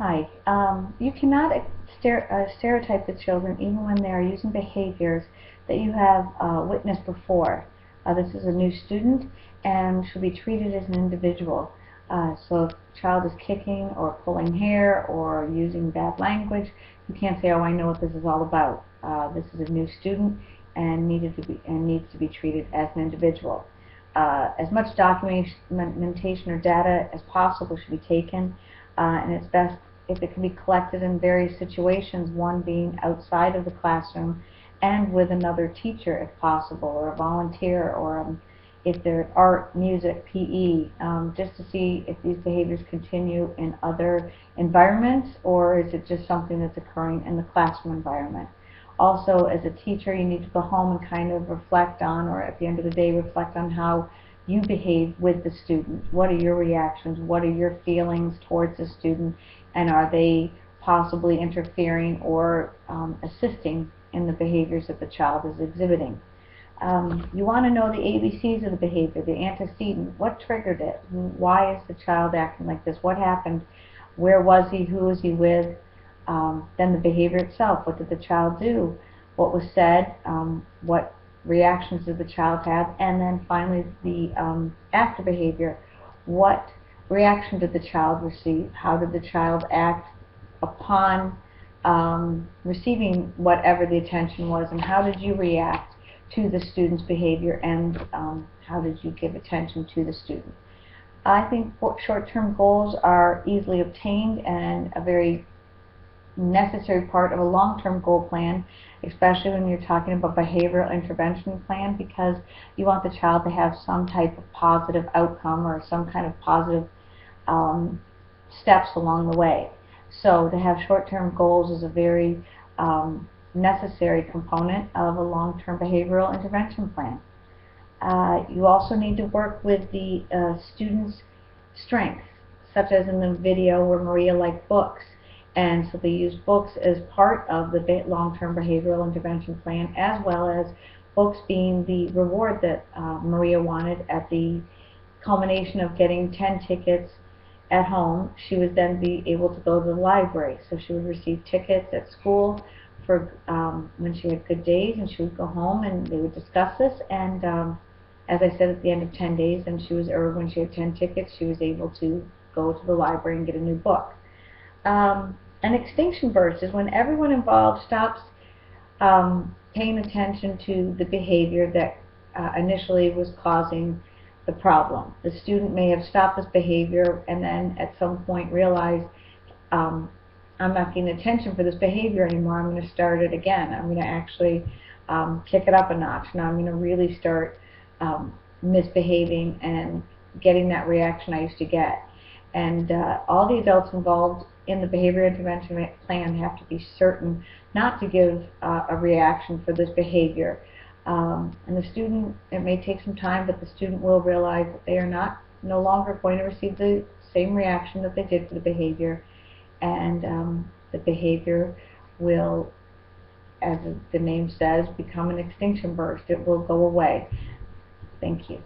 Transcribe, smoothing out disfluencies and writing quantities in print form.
Hi. You cannot stereotype the children even when they are using behaviors that you have witnessed before. This is a new student and should be treated as an individual. So if a child is kicking or pulling hair or using bad language, you can't say, "Oh, I know what this is all about." This is a new student and needs to be treated as an individual. As much documentation or data as possible should be taken, and it's best if it can be collected in various situations, one being outside of the classroom and with another teacher if possible, or a volunteer, or if they're art, music, PE, just to see if these behaviors continue in other environments or is it just something that's occurring in the classroom environment. Also, as a teacher, you need to go home and kind of reflect on, or at the end of the day, reflect on how you behave with the student. What are your reactions? What are your feelings towards the student? And are they possibly interfering or assisting in the behaviors that the child is exhibiting? You want to know the ABCs of the behavior, the antecedent. What triggered it? Why is the child acting like this? What happened? Where was he? Who was he with? Then the behavior itself. What did the child do? What was said? What reactions did the child have? And then finally the after behavior. What reaction did the child receive? How did the child act upon receiving whatever the attention was, and how did you react to the student's behavior, and how did you give attention to the student? I think short-term goals are easily obtained and a very necessary part of a long-term goal plan, especially when you're talking about behavioral intervention plan, because you want the child to have some type of positive outcome or some kind of positive steps along the way. So to have short-term goals is a very necessary component of a long-term behavioral intervention plan. You also need to work with the student's strengths, such as in the video where Maria liked books. And so they use books as part of the long-term behavioral intervention plan, as well as books being the reward that Maria wanted at the culmination of getting 10 tickets at home. She would then be able to go to the library. So she would receive tickets at school for when she had good days, and she would go home and they would discuss this. And as I said, at the end of 10 days, or when she had 10 tickets, she was able to go to the library and get a new book. An extinction burst is when everyone involved stops paying attention to the behavior that initially was causing the problem. The student may have stopped this behavior and then at some point realized, I'm not getting attention for this behavior anymore, I'm going to start it again. I'm going to actually kick it up a notch. Now I'm going to really start misbehaving and getting that reaction I used to get. And all the adults involved in the behavior intervention plan have to be certain not to give a reaction for this behavior. And the student, it may take some time, but the student will realize that they are no longer going to receive the same reaction that they did for the behavior, and the behavior will, as the name says, become an extinction burst. It will go away. Thank you.